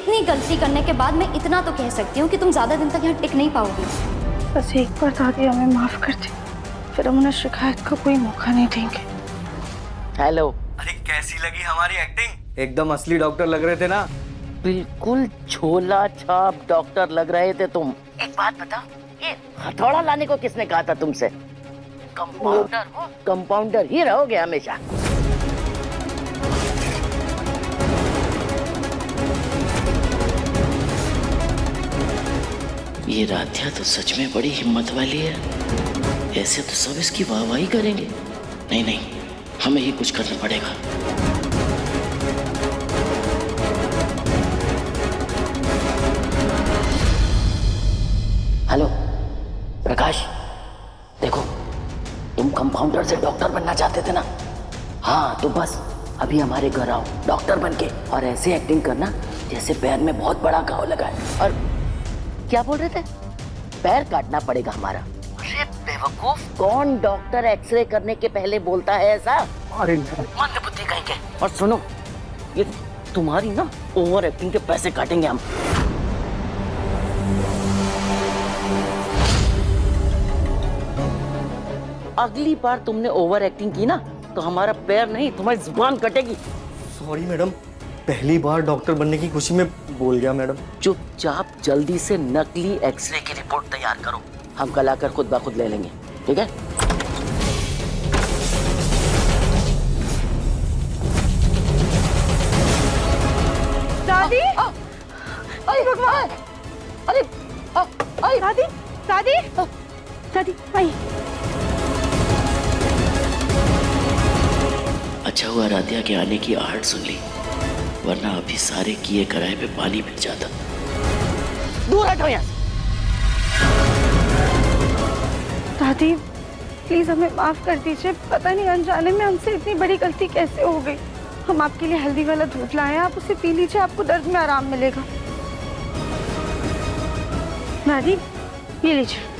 इतनी गलती करने के बाद मैं इतना तो कह सकती हूँ कि तुम ज्यादा दिन तक यहाँ टिक नहीं पाओगी। बस एक बार दादी हमें माफ कर दे, फिर हम उन्हें शिकायत का कोई मौका नहीं देंगे। हेलो। अरे कैसी लगी हमारी एक्टिंग? एकदम असली डॉक्टर लग रहे थे ना? बिल्कुल झोला छाप डॉक्टर लग रहे थे तुम। एक बात बता, ये हथौड़ा लाने को किसने कहा था तुमसे? कंपाउंडर हो, कंपाउंडर ही रहोगे हमेशा। ये राध्या तो सच में बड़ी हिम्मत वाली है। ऐसे तो सब इसकी वाहवाही करेंगे। नहीं नहीं, हमें ही कुछ करना पड़ेगा। हेलो प्रकाश, देखो तुम कंपाउंडर से डॉक्टर बनना चाहते थे ना? हाँ तो बस अभी हमारे घर आओ डॉक्टर बनके, और ऐसे एक्टिंग करना जैसे पैर में बहुत बड़ा घाव लगा है। और क्या बोल रहे थे? पैर काटना पड़ेगा हमारा? अरे बेवकूफ, कौन डॉक्टर एक्सरे करने के पहले बोलता है ऐसा? अरे मंद बुद्धि कहीं के। और सुनो, ये तुम्हारी ना ओवर एक्टिंग के पैसे काटेंगे हम। अगली बार तुमने ओवर एक्टिंग की ना तो हमारा पैर नहीं तुम्हारी जुबान कटेगी। सॉरी मैडम, पहली बार डॉक्टर बनने की खुशी में बोल गया मैडम। चुपचाप जल्दी से नकली एक्सरे की रिपोर्ट तैयार करो, हम कल आकर खुद ब खुद ले लेंगे, ठीक है? दादी, अरे भगवान, अरे दादी, दादी, दादी, आई। अच्छा हुआ राधिया के आने की आहट सुन ली, वरना अभी सारे किए कराए पे पानी फिर जाता। दूर हटो यहाँ से। दादी प्लीज हमें माफ कर दीजिए, पता नहीं अनजाने में हमसे इतनी बड़ी गलती कैसे हो गई। हम आपके लिए हल्दी वाला दूध लाए हैं, आप उसे पी लीजिए, आपको दर्द में आराम मिलेगा। दादी ये लीजिए।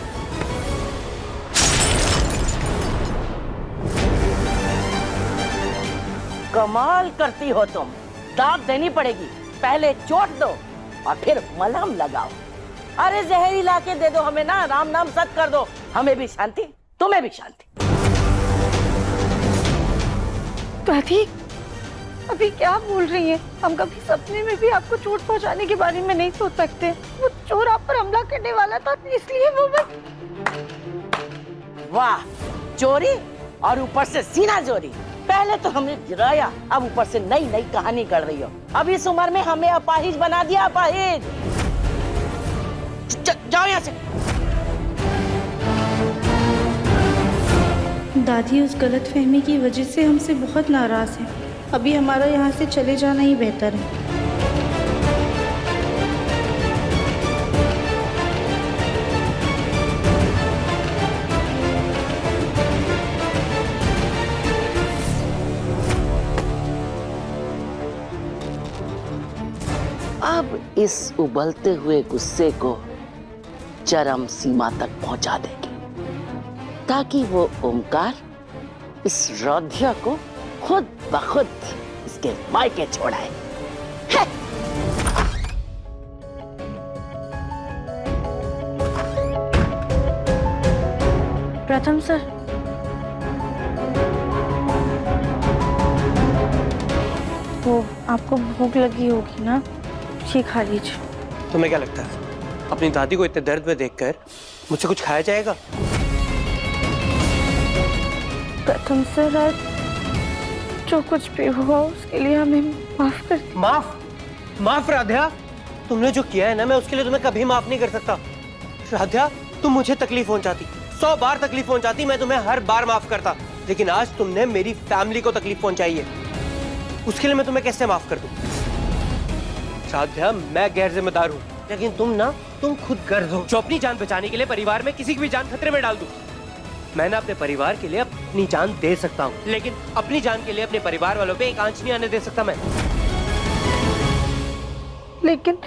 कमाल करती हो तुम, दाग देनी पड़ेगी, पहले चोट दो और फिर मलहम लगाओ। अरे जहर ला के दे दो हमें ना, राम नाम सत कर दो, हमें भी शांति तुम्हें भी शांति। दादी अभी क्या बोल रही हैं? हम कभी सपने में भी आपको चोट पहुंचाने के बारे में नहीं सोच सकते। वो चोर आप पर हमला करने वाला था, इसलिए वो वाह, चोरी और ऊपर से सीना चोरी। पहले तो हमें गिराया, अब ऊपर से नई नई कहानी कर रही हो। अब इस उम्र में हमें अपाहिज बना दिया, अपाहिज। जाओ यहाँ से। दादी उस गलतफहमी की वजह से हमसे बहुत नाराज है। अभी हमारा यहाँ से चले जाना ही बेहतर है। अब इस उबलते हुए गुस्से को चरम सीमा तक पहुंचा देंगे, ताकि वो ओमकार इस राध्या को खुद ब खुद इसके मायके छोड़ाए। प्रथम सर, वो आपको भूख लगी होगी ना, ये खा लीजिए। तुम्हें क्या लगता है अपनी दादी को इतने दर्द में देखकर मुझसे कुछ खाया जाएगा? प्रथम सर, आज जो कुछ भी हुआ उसके लिए हमें माफ कर दीजिए। माफ राध्या, तुमने जो किया है ना, मैं उसके लिए तुम्हें कभी माफ नहीं कर सकता। राध्या, तुम मुझे तकलीफ पहुंचाती, 100 बार तकलीफ पहुंचाती, मैं तुम्हें हर बार माफ करता, लेकिन आज तुमने मेरी फैमिली को तकलीफ पहुंचाई है, उसके लिए मैं तुम्हें कैसे माफ कर दूं? राध्या, मैं गैर जिम्मेदार हूँ, लेकिन तुम खुद गर्ज हो जो अपनी जान बचाने के लिए परिवार में किसी की भी जान खतरे में डाल दूं। मैं ना अपने परिवार के लिए अपनी जान दे सकता हूँ, लेकिन अपनी जान के लिए अपने परिवार वालों पे एक आंच नहीं आने दे सकता मैं। लेकिन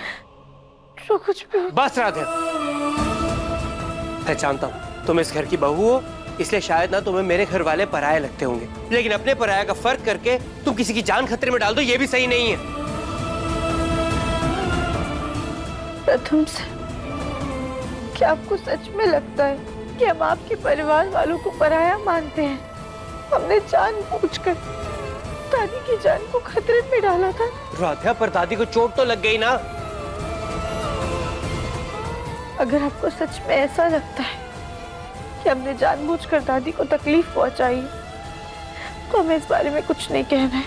जो कुछ भी हो... बस राधे, मैं जानता हूँ तुम इस घर की बहू हो, इसलिए शायद ना तुम्हें मेरे घर वाले पराये लगते होंगे, लेकिन अपने पराये का फर्क करके तुम किसी की जान खतरे में डाल दो, ये भी सही नहीं है। प्रथम से, क्या आपको सच में लगता है कि हम आपके परिवार वालों को पराया मानते हैं? हमने जानबूझकर दादी की जान को खतरे में डाला था। राधा, पर दादी को चोट तो लग गई ना। अगर आपको सच में ऐसा लगता है कि हमने जानबूझकर दादी को तकलीफ पहुंचाई तो हमें इस बारे में कुछ नहीं कहना है।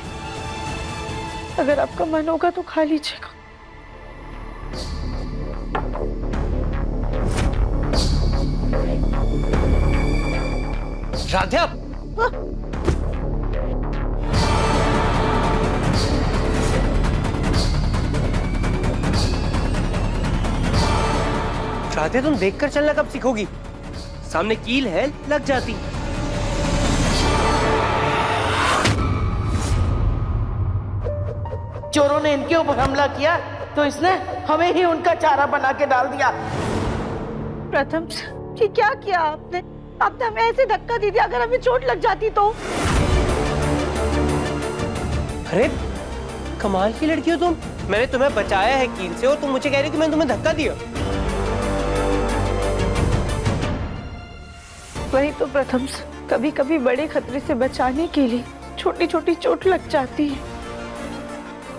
अगर आपका मन होगा तो खा लीजिएगा। राधा, राधे, तुम देखकर चलना कब सीखोगी? सामने कील है, लग जाती। चोरों ने इनके ऊपर हमला किया तो इसने हमें ही उनका चारा बना के डाल दिया। प्रथम, ये क्या किया आपने? आपने हमें ऐसे धक्का दे दिया, अगर हमें चोट लग जाती तो? अरे कमाल की लड़की हो तुम। मैंने तुम्हें बचाया है कील से और तुम मुझे कह रही हो कि मैंने तुम्हें धक्का दिया। वही तो प्रथम, कभी कभी बड़े खतरे से बचाने के लिए छोटी छोटी चोट लग जाती है,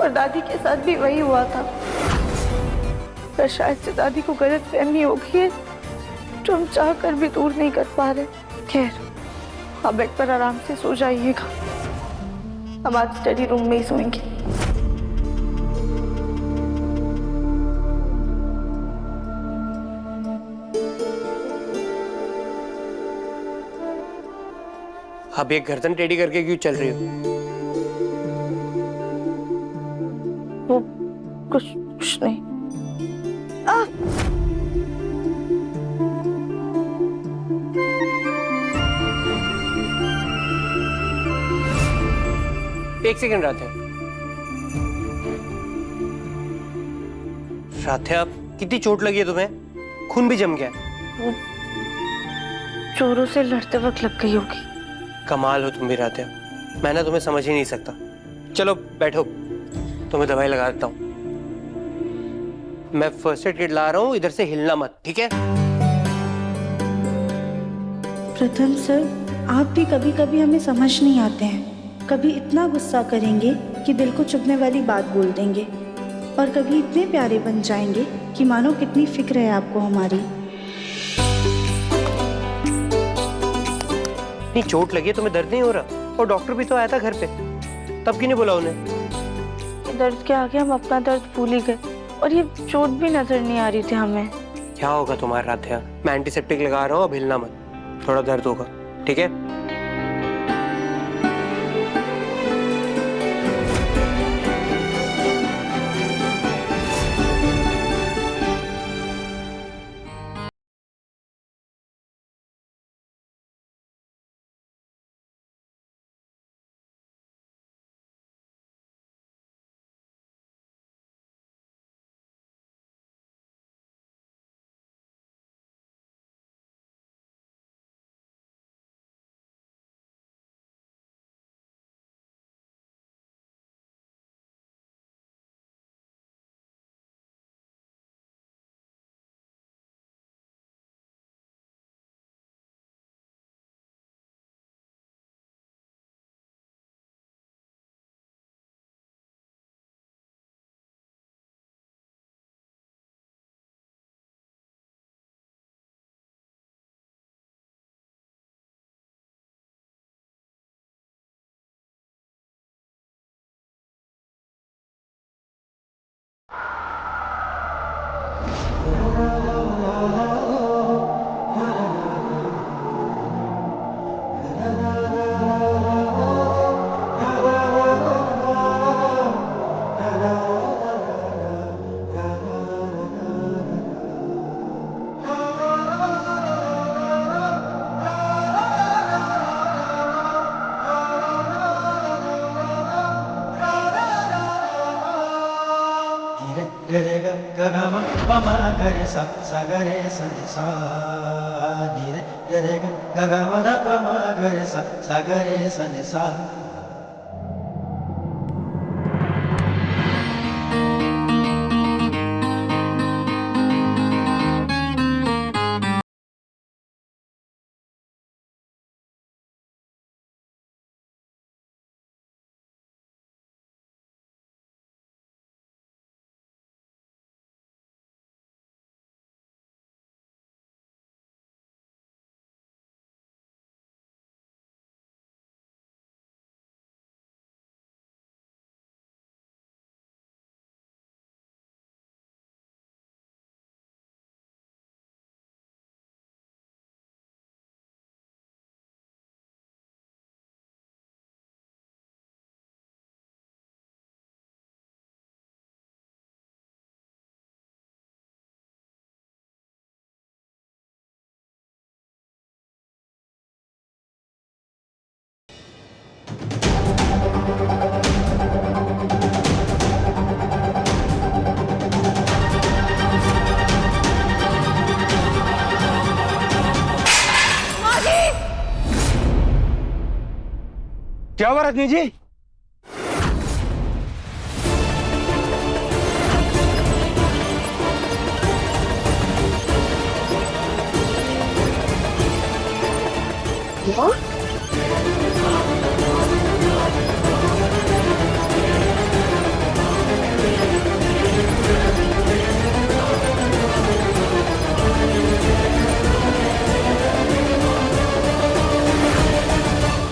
और दादी के साथ भी वही हुआ था। पर शायद से दादी को गलतफहमी हो गई है जो हम चाह कर भी दूर नहीं कर पा रहे। खैर, आप बेड पर आराम से सो जाइएगा, हम आज स्टडी रूम में ही सोएंगे। अब एक गर्दन टेढ़ी करके क्यों चल रही हो? वो कुछ नहीं। एक सेकंड राधे। राधे, अब कितनी चोट लगी है तुम्हें? खून भी जम गया। वो चोरों से लड़ते वक्त लग गई होगी। कमाल हो तुम भी राधे, मैं ना तुम्हें समझ ही नहीं सकता। चलो बैठो, तुम्हें दवाई लगा देता हूँ। मैं फर्स्ट एड किट ला रहा हूँ, इधर से हिलना मत, ठीक है? प्रथम सर, आप भी कभी कभी हमें समझ नहीं आते हैं। कभी इतना गुस्सा करेंगे कि दिल को चुभने वाली बात बोल देंगे, और कभी इतने प्यारे बन जाएंगे कि मानो कितनी फिक्र है आपको हमारी। इतनी चोट लगी है, तुम्हें दर्द नहीं हो रहा? और डॉक्टर भी तो आया था घर पे, तब क्यों नहीं बोला उन्हें? दर्द के आगे हम अपना दर्द भूल ही गए, और ये चोट भी नजर नहीं आ रही थी हमें। क्या होगा तुम्हारा राधे? मैं एंटीसेप्टिक लगा रहा हूँ, अब हिलना मत, थोड़ा दर्द होगा, ठीक है? रे ग ग ग म प म ग रे सा सा ग रे सा नि सा नि रे ग ग ग म ध प म ग रे सा सा ग रे सा नि सा। क्या हुआ रजनी जी?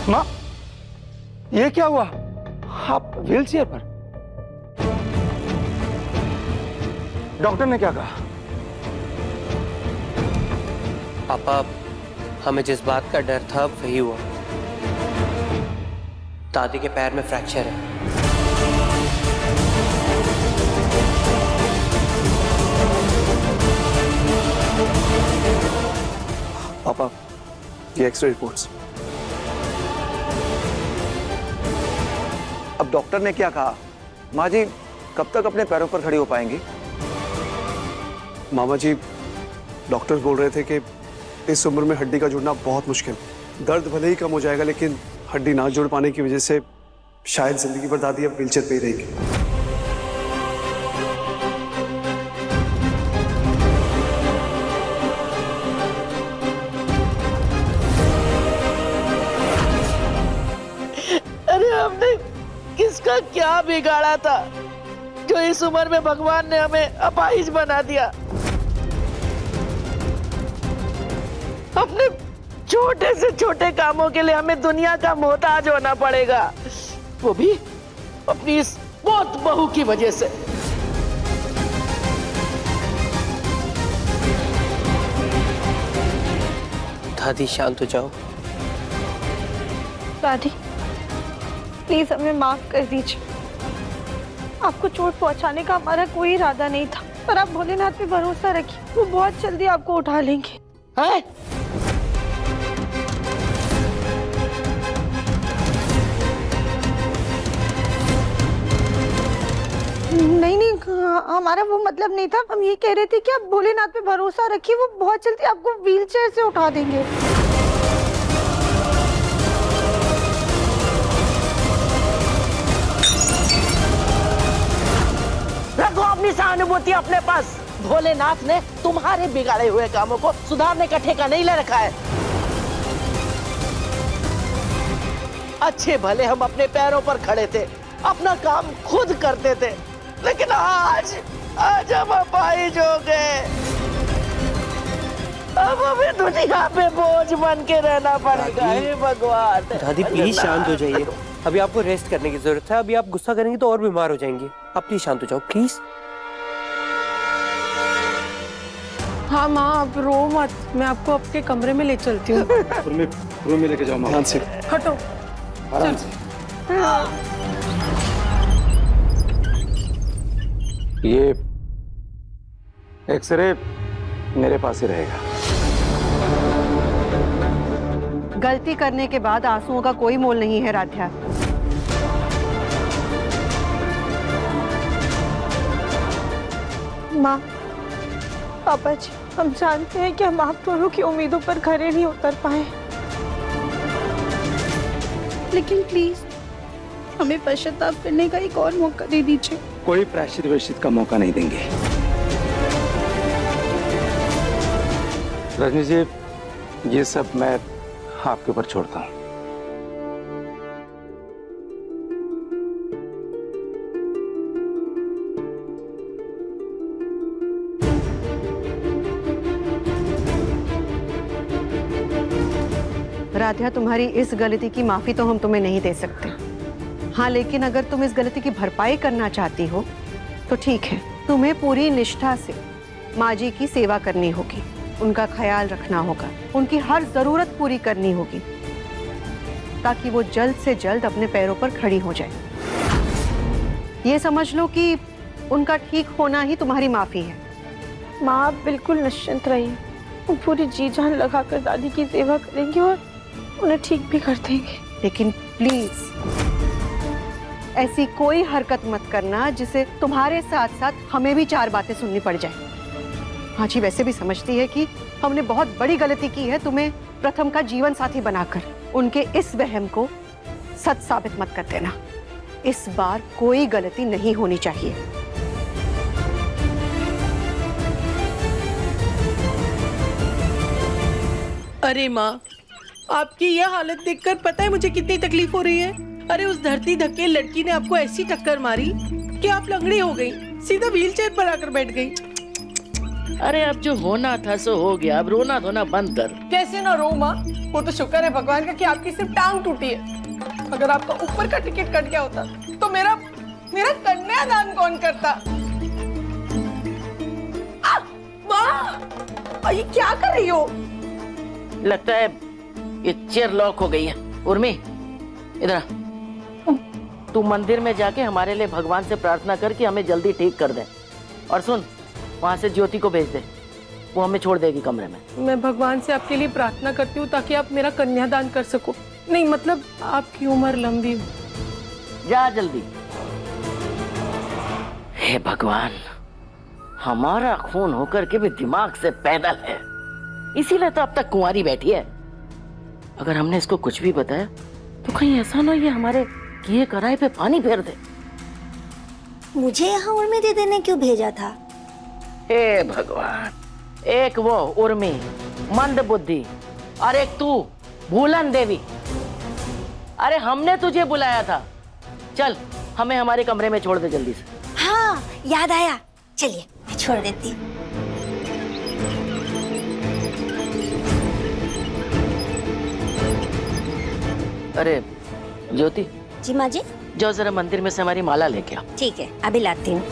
माँ, ये क्या हुआ? आप व्हील चेयर पर? डॉक्टर ने क्या कहा? पापा, हमें जिस बात का डर था वही हुआ। दादी के पैर में फ्रैक्चर है। पापा, ये एक्सरे रिपोर्ट्स। अब डॉक्टर ने क्या कहा? माँ जी कब तक अपने पैरों पर खड़ी हो पाएंगी? मामा जी, डॉक्टर बोल रहे थे कि इस उम्र में हड्डी का जुड़ना बहुत मुश्किल। दर्द भले ही कम हो जाएगा, लेकिन हड्डी ना जुड़ पाने की वजह से शायद जिंदगी भर दादी अब व्हीलचेयर पे ही रहेगी। अरे हमने किसका क्या बिगाड़ा था जो इस उम्र में भगवान ने हमें अपाहिज बना दिया। अपने छोटे से छोटे कामों के लिए हमें दुनिया का मोहताज होना पड़ेगा, वो भी अपनी इस बहुत बहू की वजह से। दादी शांत हो जाओ। दादी प्लीज हमें माफ कर दीजिए। आपको चोट पहुंचाने का हमारा कोई इरादा नहीं था, पर आप भोलेनाथ पे भरोसा रखिए, वो बहुत जल्दी आपको उठा लेंगे। हैं? नहीं नहीं, हमारा वो मतलब नहीं था। हम ये कह रहे थे कि आप भोलेनाथ पे भरोसा रखिए, वो बहुत जल्दी आपको व्हीलचेयर से उठा देंगे। रखो अपनी सहानुभूति अपने पास। भोलेनाथ ने तुम्हारे बिगाड़े हुए कामों को सुधारने का ठेका नहीं ले रखा है। अच्छे भले हम अपने पैरों पर खड़े थे, अपना काम खुद करते थे, लेकिन आज हम अपाहिज हो गए। अब हमें दुनिया पे बोझ बन के रहना पड़ेगा। हे भगवान। दादी प्लीज शांत हो जाइए। अभी आपको रेस्ट करने की जरूरत है। अभी आप गुस्सा करेंगे तो और बीमार हो जाएंगे। आप प्लीज शांत हो जाओ प्लीज। हाँ माँ, आप रो मत, मैं आपको अपने कमरे में ले चलती हूँ। रूम में लेके जाओ माँ। ध्यान से, हटो। आराम से। ये एक्सरे मेरे पास ही रहेगा। गलती करने के बाद आंसुओं का कोई मोल नहीं है राध्या। माँ, पापा जी, हम जानते हैं कि हम आप दोनों की उम्मीदों पर खरे नहीं उतर पाए, लेकिन प्लीज हमें पश्चाताप करने का एक और मौका दे दीजिए। कोई प्रायश्चित वैश्चित का मौका नहीं देंगे। रजनी जी, ये सब मैं आपके ऊपर छोड़ता हूँ। राध्या, तुम्हारी इस गलती की माफी तो हम तुम्हें नहीं दे सकते। हाँ, लेकिन अगर तुम इस गलती की भरपाई करना चाहती हो तो ठीक है, तुम्हें पूरी निष्ठा से माँ जी की सेवा करनी होगी, उनका ख्याल रखना होगा, उनकी हर जरूरत पूरी करनी होगी, ताकि वो जल्द से जल्द अपने पैरों पर खड़ी हो जाए। ये समझ लो कि उनका ठीक होना ही तुम्हारी माफी है। माँ, आप बिल्कुल निश्चिंत रहिए, हम पूरी जी जान लगाकर दादी की सेवा करेंगे और उन्हें ठीक भी कर देंगे। लेकिन प्लीज ऐसी कोई हरकत मत करना जिसे तुम्हारे साथ साथ हमें भी चार बातें सुननी पड़ जाए। हाँ जी, वैसे भी समझती है कि हमने बहुत बड़ी गलती की है तुम्हें प्रथम का जीवन साथी बनाकर। उनके इस वहम को सच साबित मत कर देना। इस बार कोई गलती नहीं होनी चाहिए। अरे माँ, आपकी ये हालत देखकर पता है मुझे कितनी तकलीफ हो रही है। अरे उस धरती धक्के लड़की ने आपको ऐसी टक्कर मारी कि आप लंगड़ी हो गई, सीधा व्हीलचेयर पर आकर बैठ गई। अरे अब जो होना था सो हो गया, अब रोना धोना बंद कर। कैसे ना रो माँ, वो तो शुक्र है भगवान का कि आपकी सिर्फ टांग टूटी है। अगर आपका ऊपर का टिकट कट गया होता तो मेरा कन्यादान कौन करता। माँ, ये क्या कर रही हो? लगता है ये चेयर लॉक हो गई है। उर्मी, इधर आ। तू मंदिर में जाके हमारे लिए भगवान से प्रार्थना कर कि हमें जल्दी ठीक कर दे। और सुन, वहां से ज्योति को भेज दे, वो हमें छोड़ देगी कमरे में। मैं भगवान से आपके लिए प्रार्थना करती हूँ ताकि आप मेरा कन्यादान कर सको। नहीं मतलब आपकी उम्र लंबी हो। जा जल्दी। हे भगवान, हमारा खून होकर के भी दिमाग से पैदल है, इसीलिए तो अब तक कुंवारी बैठी है। अगर हमने इसको कुछ भी बताया तो कहीं ऐसा ना ये हमारे किए कराए पे पानी फेर दे। मुझे यहाँ उर्मी दीदी ने क्यों भेजा था? हे भगवान, एक वो उर्मी मंद बुद्धि और एक तू भूलन देवी। अरे हमने तुझे बुलाया था। चल, हमें हमारे कमरे में छोड़ दे जल्दी से। हाँ, याद आया। चलिए, मैं छोड़ देती हूँ। अरे ज्योति। जी माँ जी। जाओ जरा मंदिर में से हमारी माला लेके आओ। ठीक है, अभी लाती हूँ।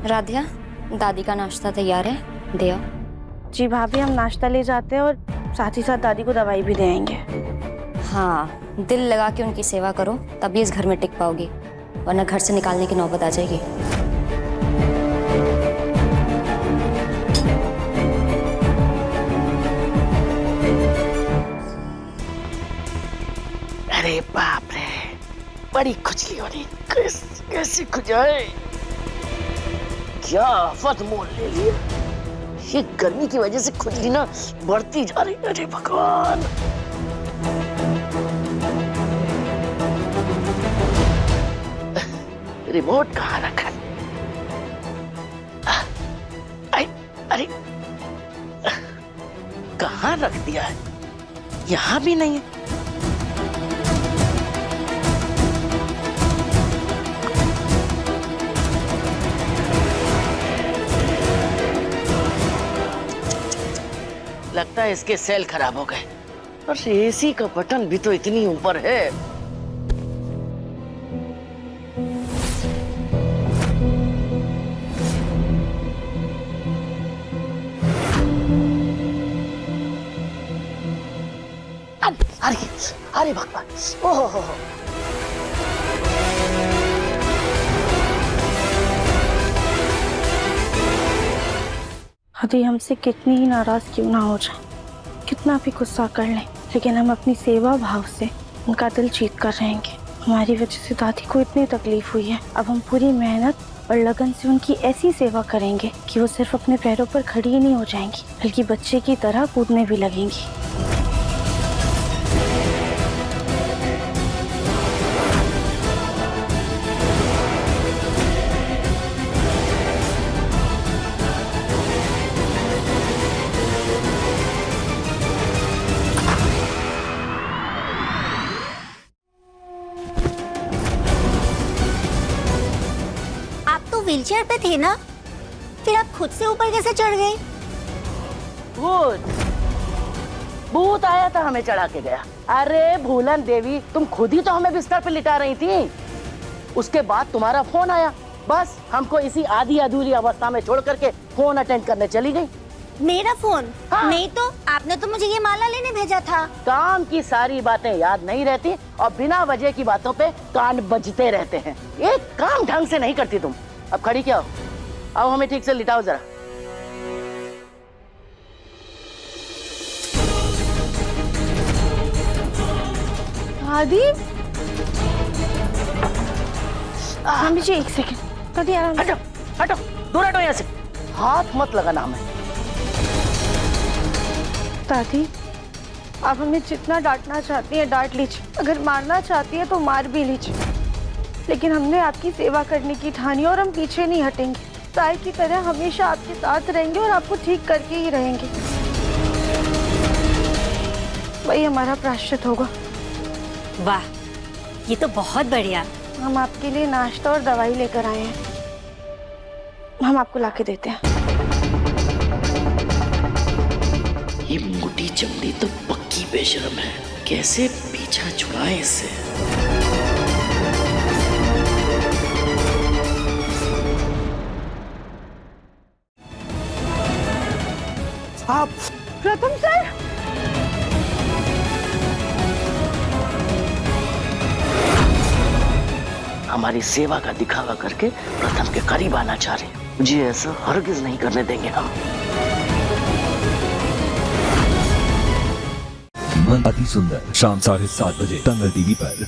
राधिया, दादी का नाश्ता तैयार है, दे आओ। जी भाभी, हम नाश्ता ले जाते हैं और साथ ही साथ दादी को दवाई भी देंगे। हाँ, दिल लगा के उनकी सेवा करो, तभी इस घर में टिक पाओगी, वरना घर से निकालने की नौबत आ जाएगी। अरे बाप रे, बड़ी खुजली हो रही। कैसी खुजाए, क्या आफत मोल ले लिया। ये गर्मी की वजह से खुजली ना बढ़ती जा रही। अरे भगवान, रिमोट कहाँ रखा? अरे कहाँ रख दिया है? यहाँ भी नहीं है। लगता है इसके सेल खराब हो गए। और एसी का बटन भी तो इतनी ऊपर है। अरे अरे भगवान, ओहो। दादी हमसे कितनी ही नाराज क्यों ना हो जाए, कितना भी गुस्सा कर लें, लेकिन हम अपनी सेवा भाव से उनका दिल जीत कर रहेंगे। हमारी वजह से दादी को इतनी तकलीफ हुई है, अब हम पूरी मेहनत और लगन से उनकी ऐसी सेवा करेंगे कि वो सिर्फ अपने पैरों पर खड़ी ही नहीं हो जाएंगी, बल्कि बच्चे की तरह कूदने भी लगेंगी। व्हीलचेयर पे थे ना, फिर आप खुद से ऊपर कैसे चढ़ गए? भूत आया था, हमें चढ़ा के गया। अरे भूलन देवी, तुम खुद ही तो हमें बिस्तर पे लिटा रही थी। उसके बाद तुम्हारा फोन आया, बस हमको इसी आधी अधूरी अवस्था में छोड़ करके फोन अटेंड करने चली गई। मेरा फोन? हाँ। नहीं तो आपने तो मुझे ये माला लेने भेजा था। काम की सारी बातें याद नहीं रहती और बिना वजह की बातों पे कान बजते रहते हैं। एक काम ढंग से नहीं करती तुम। अब खड़ी क्या हो? आओ हमें ठीक से लिटाओ जरा। दादी, मम्मी जी एक सेकंड, दादी आराम से। हटो हटो, दूर हटो यहाँ से, हाथ मत लगाना हमें। दादी, आप हमें जितना डांटना चाहती हैं डांट लीजिए, अगर मारना चाहती है तो मार भी लीजिए, लेकिन हमने आपकी सेवा करने की ठानी और हम पीछे नहीं हटेंगे। साई की तरह हमेशा आपके साथ रहेंगे और आपको ठीक करके ही रहेंगे। वही हमारा प्रायश्चित होगा। वाह, ये तो बहुत बढ़िया। हम आपके लिए नाश्ता और दवाई लेकर आए हैं, हम आपको लाके देते हैं। ये मोटी चमड़ी तो पक्की बेशरम है, कैसे पीछा छुड़ाए इससे। आप प्रथम सर, हमारी सेवा का दिखावा करके प्रथम के करीब आना चाह रहे हैं। जी ऐसा हरगिज नहीं करने देंगे हम। मन अति सुंदर शाम 7:30 बजे दंगल टीवी पर।